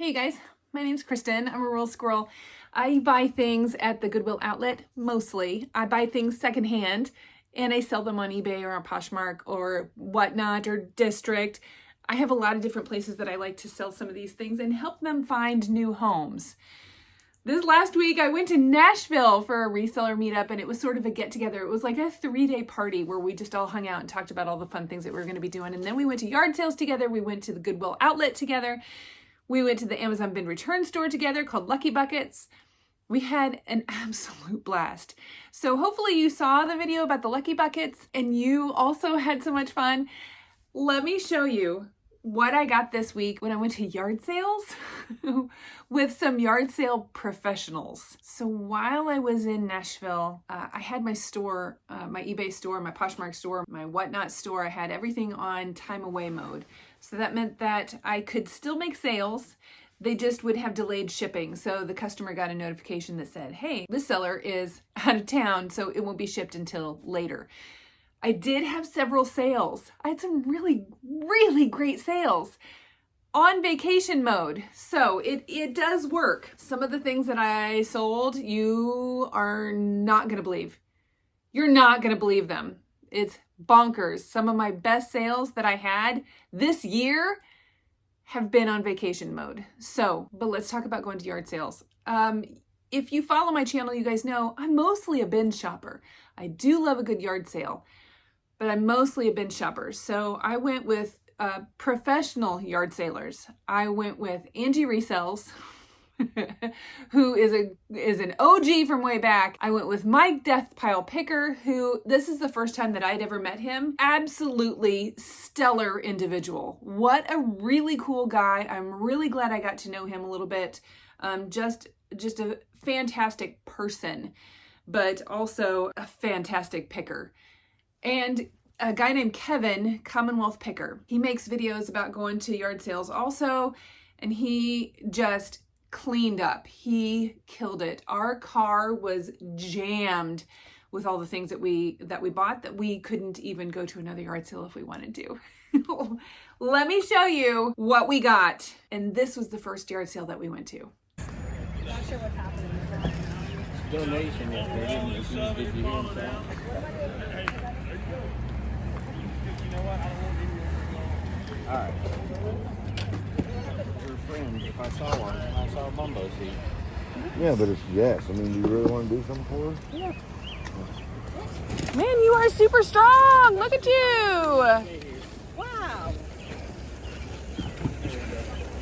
Hey guys, my name's Kristin. I'm a rural squirrel. I buy things at the Goodwill outlet, mostly. I buy things secondhand and I sell them on eBay or on Poshmark or whatnot or District. I have a lot of different places that I like to sell some of these things and help them find new homes. This last week I went to Nashville for a reseller meetup and it was sort of a get together. It was like a 3-day party where we just all hung out and talked about all the fun things that we were going to be doing. And then we went to yard sales together. We went to the Goodwill outlet together. We went to the Amazon bin return store together called Lucky Buckets. We had an absolute blast. So hopefully you saw the video about the Lucky Buckets and you also had so much fun. Let me show you what I got this week when I went to yard sales with some yard sale professionals. So while I was in Nashville, I had my store, my eBay store, my Poshmark store, my whatnot store. I had everything on time away mode. So that meant that I could still make sales. They just would have delayed shipping. So the customer got a notification that said, hey, this seller is out of town, so it won't be shipped until later. I did have several sales. I had some really, really great sales on vacation mode. So it does work. Some of the things that I sold, you are not going to believe. You're not going to believe them. It's bonkers. Some of my best sales that I had this year have been on vacation mode. So, but let's talk about going to yard sales. If you follow my channel, you guys know I'm mostly a bin shopper. I do love a good yard sale, but I'm mostly a bin shopper. So I went with professional yard salers. I went with Angie Resells, who is an OG from way back. I went with Mike Deathpile Picker, who this is the first time that I'd ever met him. Absolutely stellar individual. What a really cool guy. I'm really glad I got to know him a little bit. Just a fantastic person, but also a fantastic picker. And a guy named Kevin, Commonwealth Picker. He makes videos about going to yard sales also, and he just cleaned up. He killed it. Our car was jammed with all the things that we bought that we couldn't even go to another yard sale if we wanted to. Let me show you what we got. And this was the first yard sale that we went to. Not sure what's happening. Donation yesterday. Did you hear that? All right. We're friends. If I saw one, I saw a bumbo seat. Yeah, but it's yes. I mean, do you really want to do something for her? Yeah. Man, you are super strong. Look at you. Wow. You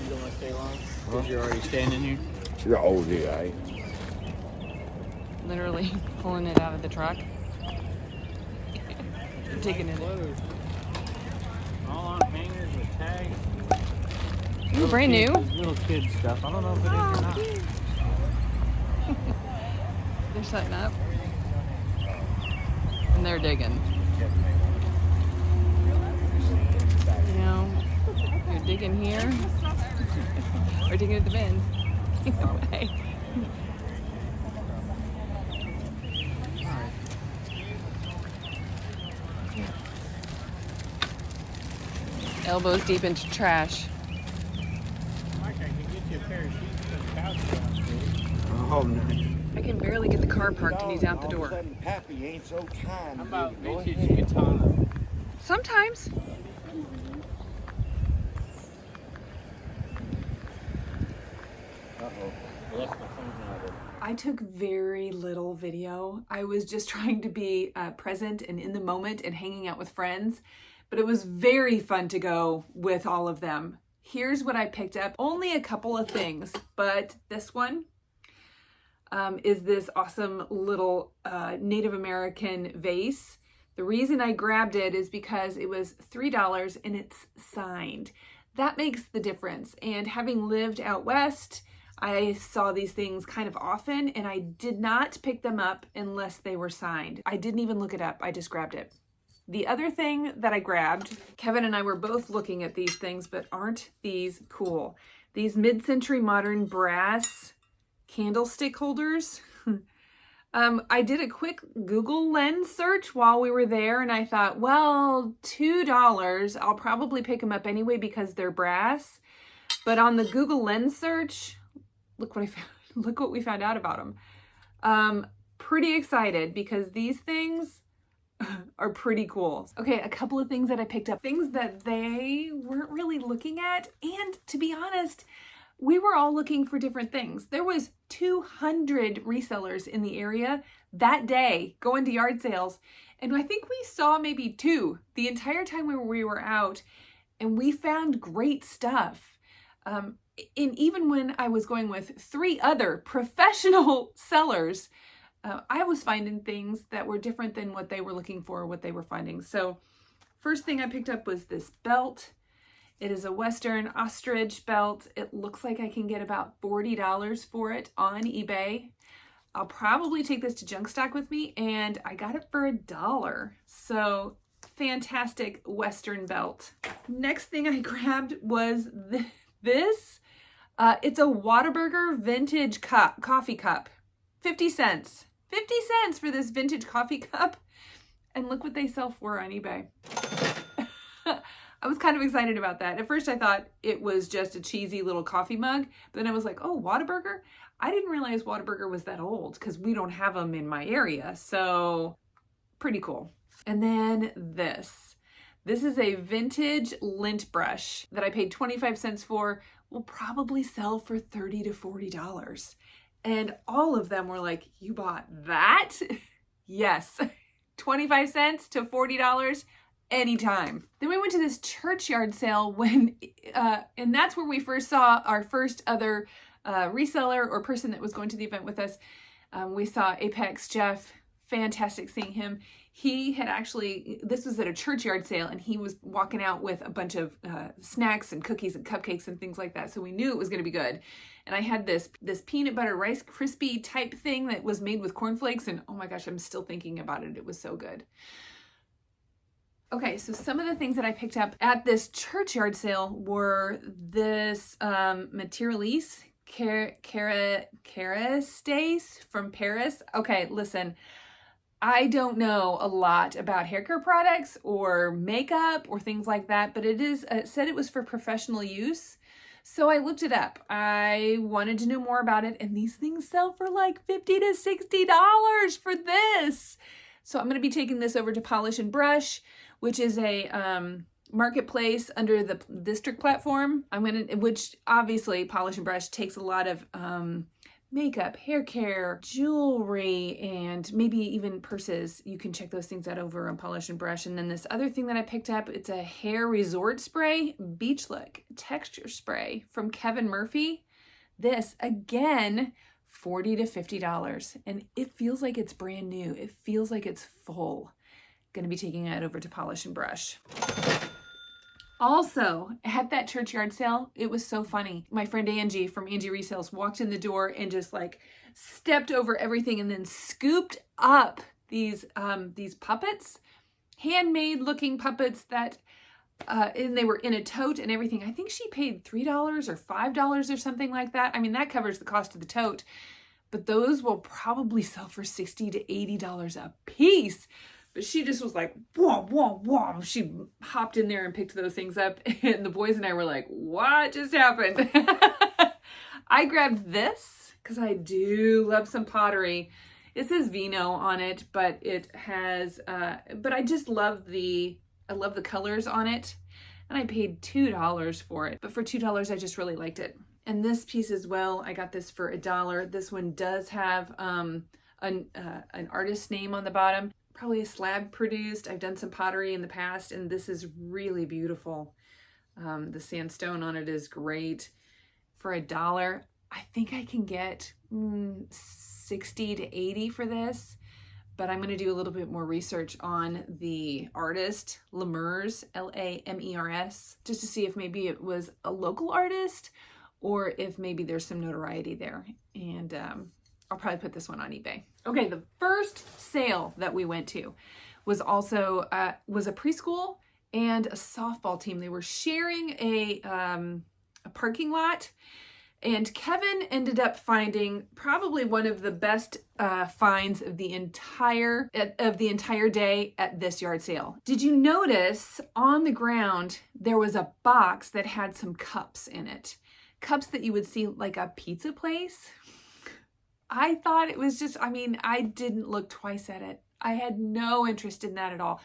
don't want to stay long? Because you're already standing here? Yeah, oh, yeah. I Literally pulling it out of the truck. Taking it. All on hangers with tags. Ooh, brand new. Little kid stuff. I don't know if it is or not. They're setting up. And they're digging. You know, you're digging here. Or digging at the bins. Either way. Elbows deep into trash. Mike, I can get you a pair of sheets for the couch. Oh, no. I can barely get the car parked and he's out the door. Pappy ain't so kind. How about vintage katana? Sometimes. Uh-oh. Well, that's my phone now. I took very little video. I was just trying to be present and in the moment and hanging out with friends. But it was very fun to go with all of them. Here's what I picked up. Only a couple of things, but this one is this awesome little Native American vase. The reason I grabbed it is because it was $3 and it's signed. That makes the difference. And having lived out west, I saw these things kind of often and I did not pick them up unless they were signed. I didn't even look it up. I just grabbed it. The other thing that I grabbed, Kevin and I were both looking at these things, but aren't these cool? These mid-century modern brass candlestick holders. I did a quick Google Lens search while we were there and I thought, well, $2, I'll probably pick them up anyway because they're brass. But on the Google Lens search, look what I found. Look what we found out about them. Pretty excited because these things are pretty cool. Okay, a couple of things that I picked up, things that they weren't really looking at. And to be honest, we were all looking for different things. There was 200 resellers in the area that day going to yard sales. And I think we saw maybe 2 the entire time we were out, and we found great stuff. And even when I was going with 3 other professional sellers, I was finding things that were different than what they were looking for, what they were finding. So first thing I picked up was this belt. It is a Western ostrich belt. It looks like I can get about $40 for it on eBay. I'll probably take this to junk stock with me, and I got it for $1. So fantastic Western belt. Next thing I grabbed was this. It's a Whataburger vintage coffee cup. 50 cents. 50 cents for this vintage coffee cup. And look what they sell for on eBay. I was kind of excited about that. At first I thought it was just a cheesy little coffee mug, but then I was like, oh, Whataburger? I didn't realize Whataburger was that old because we don't have them in my area. So pretty cool. And then this. This is a vintage lint brush that I paid 25 cents for. Will probably sell for $30 to $40. And all of them were like, you bought that? Yes. 25 cents to $40 anytime. Then we went to this churchyard sale and that's where we first saw our first other reseller or person that was going to the event with us. We saw Apex Jeff. Fantastic seeing him. He had actually, this was at a churchyard sale, and he was walking out with a bunch of snacks and cookies and cupcakes and things like that. So we knew it was going to be good. And I had this peanut butter Rice Krispie type thing that was made with cornflakes. And oh my gosh, I'm still thinking about it. It was so good. Okay, so some of the things that I picked up at this churchyard sale were this Materialise Carastace from Paris. Okay, listen. I don't know a lot about hair care products or makeup or things like that, but it said it was for professional use. So I looked it up. I wanted to know more about it, and these things sell for like $50 to $60 for this. So I'm going to be taking this over to Polish and Brush, which is a marketplace under the District platform. Which obviously Polish and Brush takes a lot of makeup, hair care, jewelry, and maybe even purses. You can check those things out over on Polish and Brush. And then this other thing that I picked up, it's a hair resort spray, Beach Look texture spray from Kevin Murphy. This, again, $40 to $50. And it feels like it's brand new. It feels like it's full. Going to be taking it over to Polish and Brush. Also, at that churchyard sale, it was so funny. My friend Angie from Angie Resells walked in the door and just like stepped over everything and then scooped up these puppets, handmade looking puppets that, and they were in a tote and everything. I think she paid $3 or $5 or something like that. I mean, that covers the cost of the tote, but those will probably sell for $60 to $80 a piece. But she just was like, whoa, whoa, whoa. She hopped in there and picked those things up. And the boys and I were like, what just happened? I grabbed this because I do love some pottery. It says Vino on it, but it has, but I just love I love the colors on it. And I paid $2 for it. But for $2, I just really liked it. And this piece as well, I got this for $1. This one does have an artist name on the bottom. Probably a slab produced. I've done some pottery in the past, and this is really beautiful. The sandstone on it is great. For $1, I think I can get 60 to 80 for this, but I'm going to do a little bit more research on the artist, Lemers, Lamers, just to see if maybe it was a local artist or if maybe there's some notoriety there. And I'll probably put this one on eBay. Okay, the first sale that we went to was also was a preschool and a softball team. They were sharing a parking lot, and Kevin ended up finding probably one of the best finds of the entire day at this yard sale. Did you notice on the ground there was a box that had some cups in it? cups that you would see like a pizza place. I thought it was just, I mean, I didn't look twice at it. I had no interest in that at all,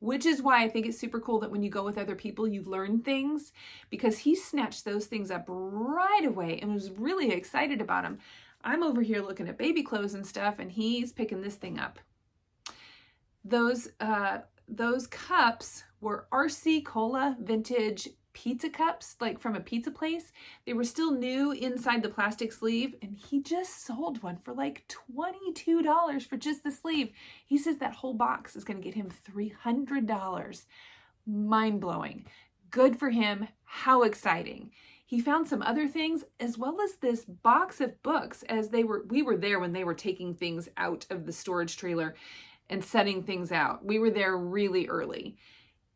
which is why I think it's super cool that when you go with other people, you learn things, because he snatched those things up right away and was really excited about them. I'm over here looking at baby clothes and stuff, and he's picking this thing up. Those cups were RC Cola vintage pizza cups, like from a pizza place. They were still new inside the plastic sleeve, and he just sold one for like $22 for just the sleeve. He says that whole box is going to get him $300. Mind-blowing. Good for him. How exciting. He found some other things, as well as this box of books, as we were there when they were taking things out of the storage trailer and setting things out. We were there really early.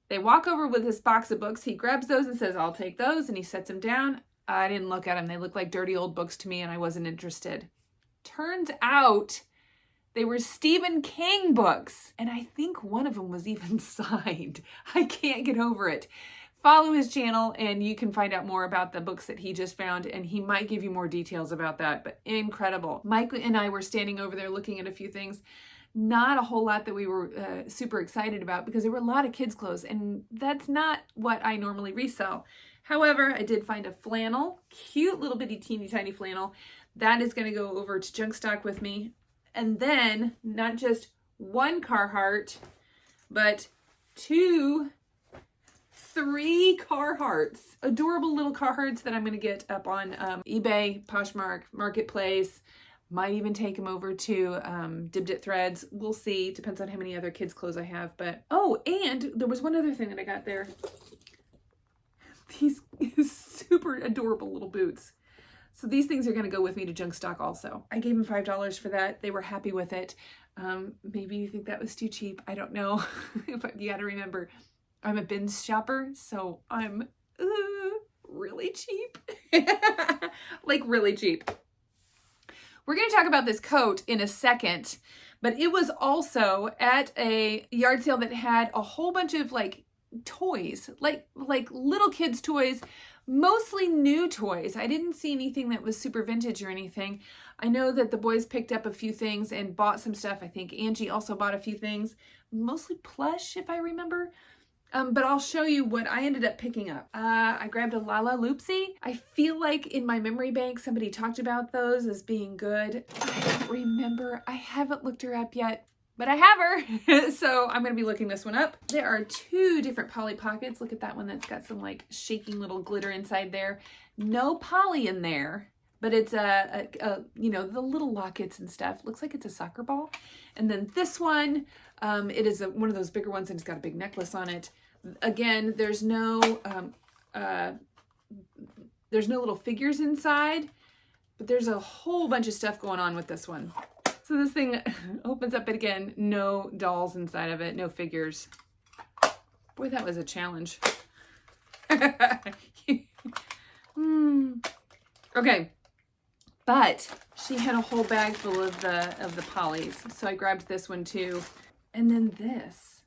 They walk over with this box of books. He grabs those and says, I'll take those. And he sets them down. I didn't look at them. They looked like dirty old books to me, and I wasn't interested. Turns out they were Stephen King books. And I think one of them was even signed. I can't get over it. Follow his channel and you can find out more about the books that he just found, and he might give you more details about that, but incredible. Mike and I were standing over there looking at a few things. Not a whole lot that we were super excited about, because there were a lot of kids' clothes, and that's not what I normally resell. However, I did find a flannel, cute little bitty teeny tiny flannel. That is going to go over to junk stock with me. And then not just one Carhartt, but 2, 3 Carhartts. Adorable little Carhartts that I'm going to get up on eBay, Poshmark, Marketplace. Might even take them over to Dibdit Threads. We'll see. Depends on how many other kids' clothes I have. But oh, and there was one other thing that I got there. These super adorable little boots. So these things are going to go with me to junk stock also. I gave them $5 for that. They were happy with it. Maybe you think that was too cheap. I don't know. But you got to remember, I'm a bins shopper, so I'm really cheap. Like really cheap. We're going to talk about this coat in a second, but it was also at a yard sale that had a whole bunch of like toys, like little kids' toys, mostly new toys. I didn't see anything that was super vintage or anything. I know that the boys picked up a few things and bought some stuff. I think Angie also bought a few things, mostly plush if I remember. But I'll show you what I ended up picking up. I grabbed a Lala Loopsy. I feel like in my memory bank, somebody talked about those as being good. I don't remember. I haven't looked her up yet, but I have her. So I'm going to be looking this one up. There are 2 different Polly pockets. Look at that one that's got some like shaking little glitter inside there. No Polly in there, but it's you know, the little lockets and stuff. Looks like it's a soccer ball. And then this one, it is one of those bigger ones, and it's got a big necklace on it. Again, there's no little figures inside, but there's a whole bunch of stuff going on with this one. So this thing opens up, but again, no dolls inside of it, no figures. Boy, that was a challenge. Okay, but she had a whole bag full of the Pollys, so I grabbed this one too. And then this.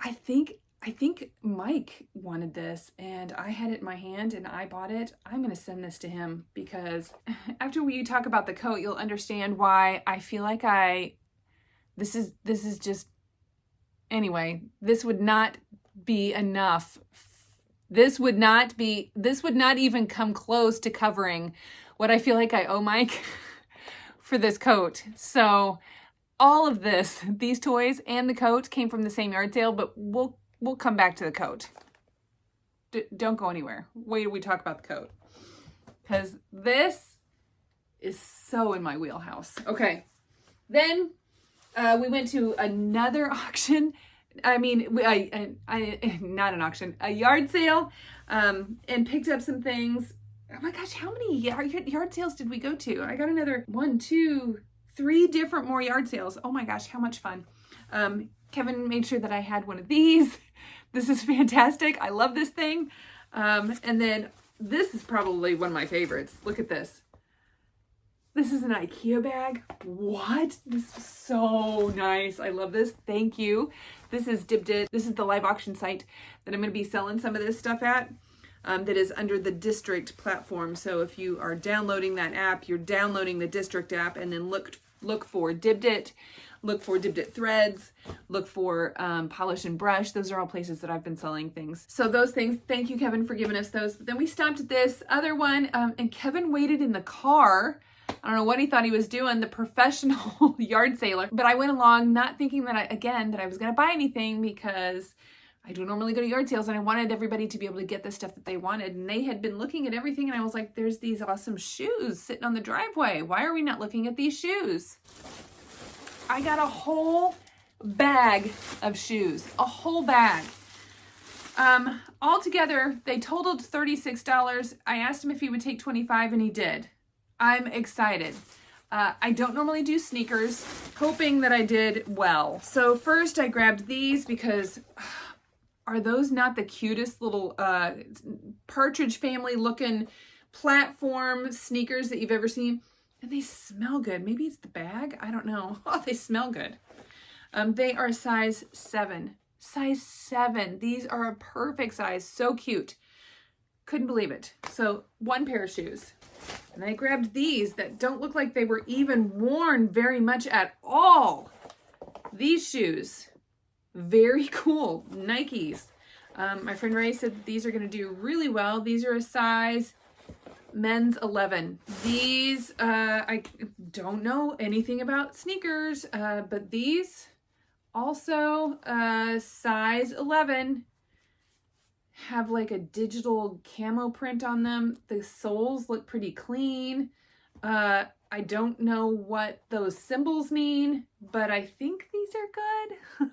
I think Mike wanted this, and I had it in my hand and I bought it. I'm going to send this to him, because after we talk about the coat, you'll understand why I feel like this is just, anyway, this would not be enough. This would not even come close to covering what I feel like I owe Mike for this coat. So all of these toys and the coat came from the same yard sale, but we'll come back to the coat. Don't go anywhere. Wait till we talk about the coat, because this is so in my wheelhouse. Okay, then we went to another auction. I mean, not an auction, a yard sale, and picked up some things. Oh my gosh, how many yard sales did we go to? I got another 1, 2, 3 different more yard sales. Oh my gosh, how much fun. Kevin made sure that I had one of these. This is fantastic. I love this thing. And then this is probably one of my favorites. Look at this. This is an IKEA bag. What? This is so nice. I love this. Thank you. This is Dibdit. This is the live auction site that I'm going to be selling some of this stuff at. that is under the District platform. So if you are downloading that app, you're downloading the District app, and then look for Dibbed It, look for Dibbed It Threads, look for Polish and Brush. Those are all places that I've been selling things. So those things, thank you, Kevin, for giving us those. But then we stopped at this other one, and Kevin waited in the car. I don't know what he thought he was doing, the professional yard sailor. But I went along not thinking that I was going to buy anything, because I don't normally go to yard sales, and I wanted everybody to be able to get the stuff that they wanted. And they had been looking at everything, and I was like, there's these awesome shoes sitting on the driveway. Why are we not looking at these shoes? I got a whole bag of shoes, a whole bag. Altogether, they totaled $36. I asked him if he would take $25, and he did. I'm excited. I don't normally do sneakers, hoping that I did well. So first I grabbed these because are those not the cutest little Partridge Family looking platform sneakers that you've ever seen? And they smell good. Maybe it's the bag. I don't know. Oh, they smell good. They are size 7. Size 7. These are a perfect size. So cute. Couldn't believe it. So one pair of shoes. And I grabbed these that don't look like they were even worn very much at all. These shoes. Very cool. Nikes. My friend Ray said these are going to do really well. These are a size men's 11. These, I don't know anything about sneakers, but these also size 11, have like a digital camo print on them. The soles look pretty clean. I don't know what those symbols mean, but I think these are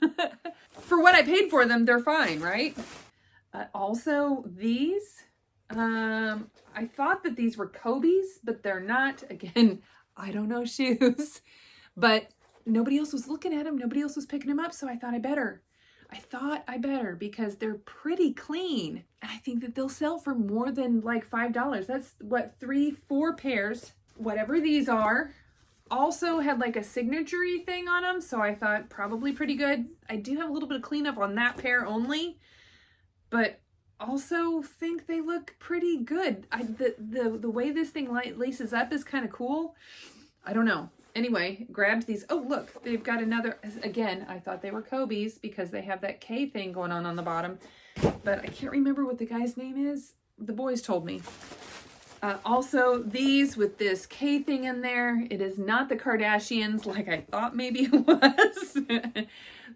good. For what I paid for them, they're fine, right? Also, these, I thought that these were Kobe's, but they're not. Again, I don't know shoes, but nobody else was looking at them. Nobody else was picking them up, so I thought I better. Because they're pretty clean. And I think that they'll sell for more than like $5. That's what, 3-4 pairs, whatever these are. Also had like a signature-y thing on them, so I thought probably pretty good. I do have a little bit of cleanup on that pair only, but also think they look pretty good. The way this thing laces up is kind of cool. I don't know. Anyway, grabbed these. Oh, look, they've got another. Again, I thought they were Kobe's because they have that K thing going on the bottom, but I can't remember what the guy's name is. The boys told me. Also, these with this K thing in there. It is not the Kardashians like I thought maybe it was.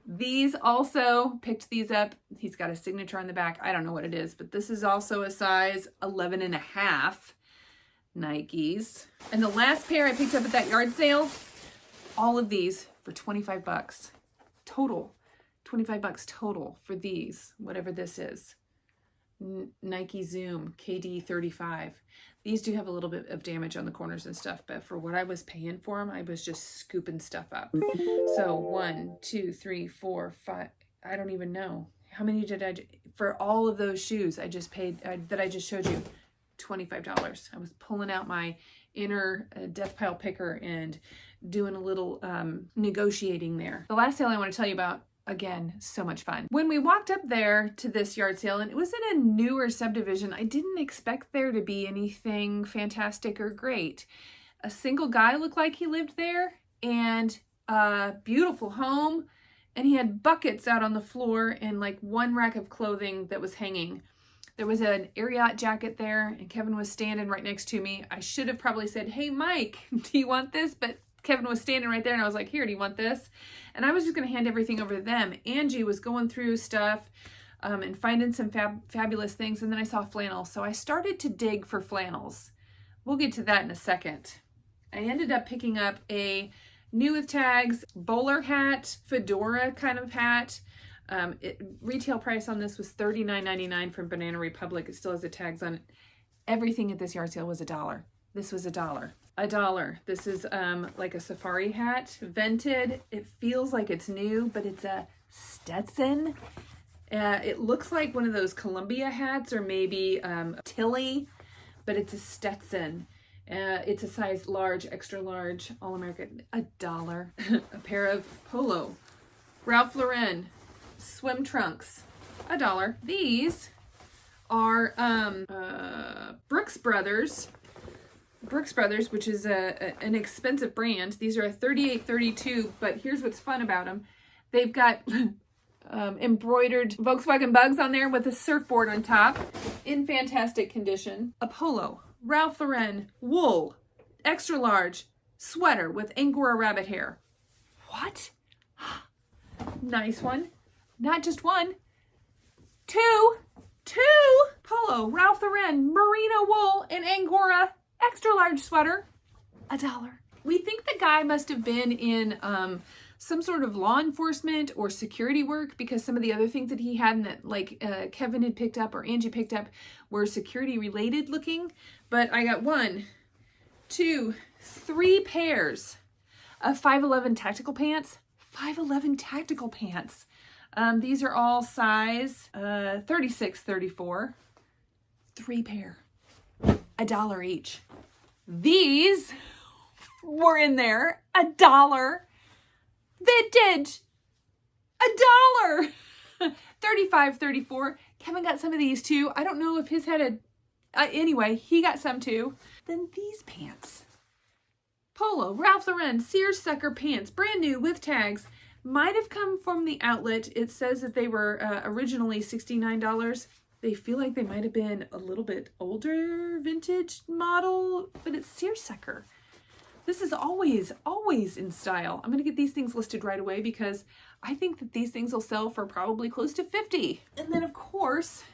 These also, picked these up. He's got a signature on the back. I don't know what it is, but this is also a size 11.5 Nikes. And the last pair I picked up at that yard sale, all of these for $25 total. $25 total for these, whatever this is. Nike Zoom KD35. These do have a little bit of damage on the corners and stuff, but for what I was paying for them, I was just scooping stuff up. So 1, 2, 3, 4, 5. I don't even know. How many did I, for all of those shoes I just paid, that I just showed you, $25. I was pulling out my inner Deathpile picker and doing a little negotiating there. The last sale I want to tell you about, again, so much fun. When we walked up there to this yard sale, and it was in a newer subdivision, I didn't expect there to be anything fantastic or great. A single guy looked like he lived there, and a beautiful home, and he had buckets out on the floor and like one rack of clothing that was hanging. There was an Ariat jacket there, and Kevin was standing right next to me. I should have probably said, hey, Mike, do you want this? But Kevin was standing right there, and I was like, here, do you want this? And I was just going to hand everything over to them. Angie was going through stuff and finding some fabulous things, and then I saw flannels. So I started to dig for flannels. We'll get to that in a second. I ended up picking up a new with tags bowler hat, fedora kind of hat. Retail price on this was $39.99 from Banana Republic. It still has the tags on it. Everything at this yard sale was $1. This was $1. $1. This is like a safari hat, vented. It feels like it's new, but it's a Stetson. It looks like one of those Columbia hats or maybe Tilly, but it's a Stetson. It's a size large, extra large, all American. $1. A pair of Polo, Ralph Lauren swim trunks, $1. These are Brooks Brothers, which is an expensive brand. These are a 38.32, but here's what's fun about them. They've got embroidered Volkswagen bugs on there with a surfboard on top in fantastic condition. A polo, Ralph Lauren, wool, extra large, sweater with Angora rabbit hair. What? Nice one. Not just one, two polo, Ralph Lauren, merino wool, and Angora extra large sweater, $1. We think the guy must have been in some sort of law enforcement or security work, because some of the other things that he had and that like Kevin had picked up or Angie picked up were security related looking. But I got 1, 2, 3 pairs of 5'11" tactical pants. 5'11" tactical pants. These are all size 36, 34. 3 pair. $1 each. These were in there. $1. Vintage. $1. 35, 34. Kevin got some of these too. I don't know if his had anyway, he got some too. Then these pants. Polo, Ralph Lauren, seersucker pants, brand new with tags. Might have come from the outlet. It says that they were originally $69. They feel like they might have been a little bit older vintage model, but it's seersucker. This is always in style. I'm going to get these things listed right away because I think that these things will sell for probably close to $50. And then of course,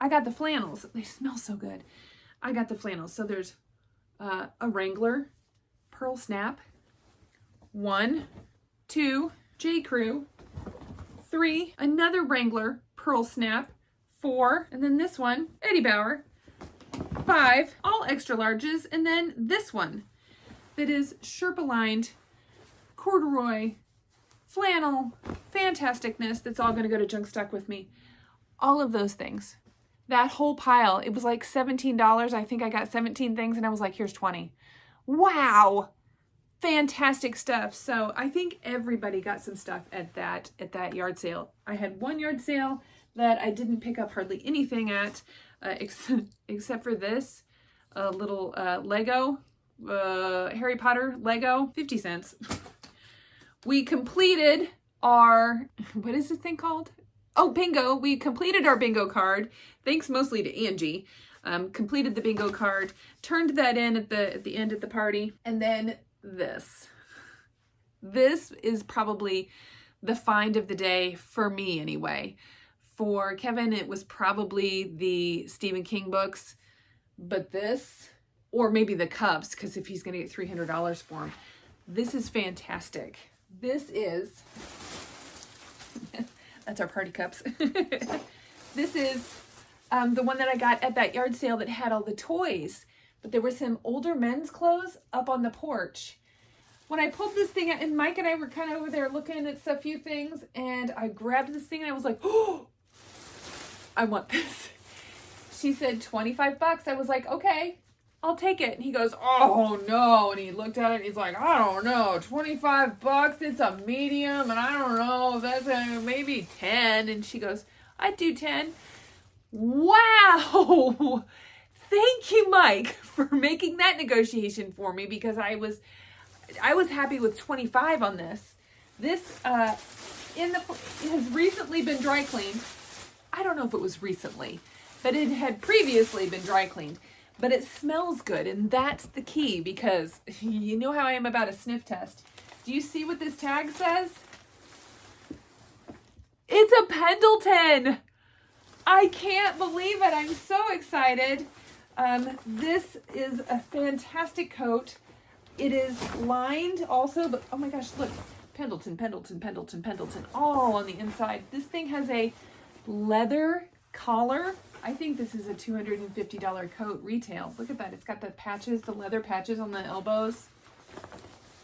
I got the flannels. They smell so good. I got the flannels. So there's a Wrangler Pearl Snap, 1, 2, J. Crew, 3, another Wrangler Pearl Snap, 4, and then this one, Eddie Bauer, 5, all extra larges, and then this one that is Sherpa lined, corduroy, flannel, fantasticness. That's all going to go to junk stock with me. All of those things. That whole pile, it was like $17. I think I got 17 things and I was like, here's 20. Wow. Fantastic stuff. So I think everybody got some stuff at that yard sale. I had one yard sale that I didn't pick up hardly anything at, except for this little Lego, Harry Potter Lego, 50 cents. We completed our, what is this thing called? Oh, bingo. We completed our bingo card. Thanks mostly to Angie. Completed the bingo card, turned that in at the end at the party. And then this is probably the find of the day for me anyway. For Kevin, it was probably the Stephen King books, but this, or maybe the cups, because if he's going to get $300 for them, this is fantastic. This is, that's our party cups. This is the one that I got at that yard sale that had all the toys, but there were some older men's clothes up on the porch. When I pulled this thing out, and Mike and I were kind of over there looking at a few things, and I grabbed this thing and I was like, oh, I want this. She said $25. I was like, okay, I'll take it. And he goes, oh no. And he looked at it and he's like, I don't know, $25. It's a medium. And I don't know, that's maybe 10. And she goes, I'd do 10. Wow. Thank you, Mike, for making that negotiation for me, because I was happy with 25 on this. This it has recently been dry cleaned. I don't know if it was recently, but it had previously been dry cleaned. But it smells good, and that's the key, because you know how I am about a sniff test. Do you see what this tag says? It's a Pendleton. I can't believe it. I'm so excited. This is a fantastic coat. It is lined also, but oh my gosh, look. Pendleton, Pendleton, Pendleton, Pendleton, all on the inside. This thing has a leather collar. I think this is a $250 coat retail. Look at that. It's got the patches, the leather patches on the elbows.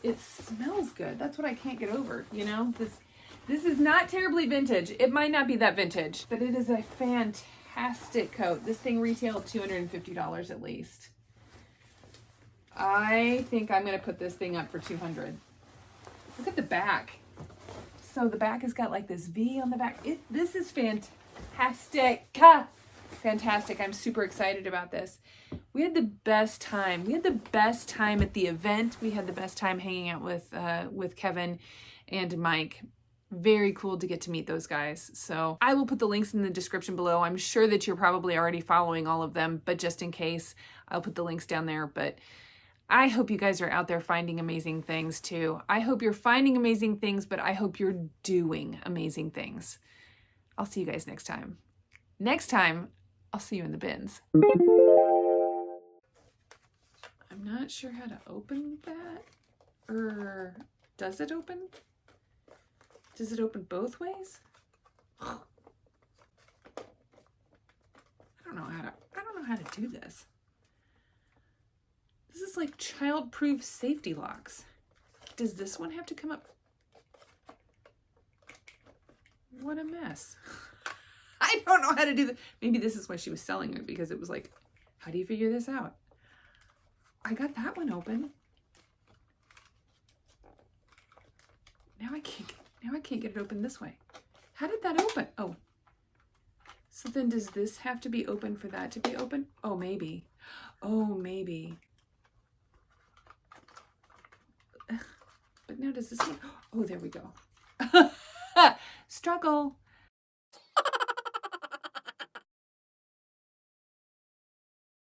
It smells good. That's what I can't get over, you know? This is not terribly vintage. It might not be that vintage, but it is a fantastic coat. This thing retailed $250 at least. I think I'm going to put this thing up for $200. Look at the back. So the back has got like this V on the back. This is fantastic. fantastic. I'm super excited about this. We had the best time. We had the best time at the event. We had the best time hanging out with Kevin and Mike. Very cool to get to meet those guys. So I will put the links in the description below. I'm sure that you're probably already following all of them, but just in case, I'll put the links down there. But I hope you guys are out there finding amazing things too. I hope you're finding amazing things, but I hope you're doing amazing things. I'll see you guys next time. Next time, I'll see you in the bins. I'm not sure how to open that. Or does it open? Does it open both ways? I don't know how to do this. This is like child-proof safety locks. Does this one have to come up? What a mess. I don't know how to do that. Maybe this is why she was selling it, because it was like, how do you figure this out? I got that one open. Now I can't get it open this way. How did that open? Oh. So then does this have to be open for that to be open? Oh, maybe. Oh, maybe. But now does this... Oh, there we go. Struggle.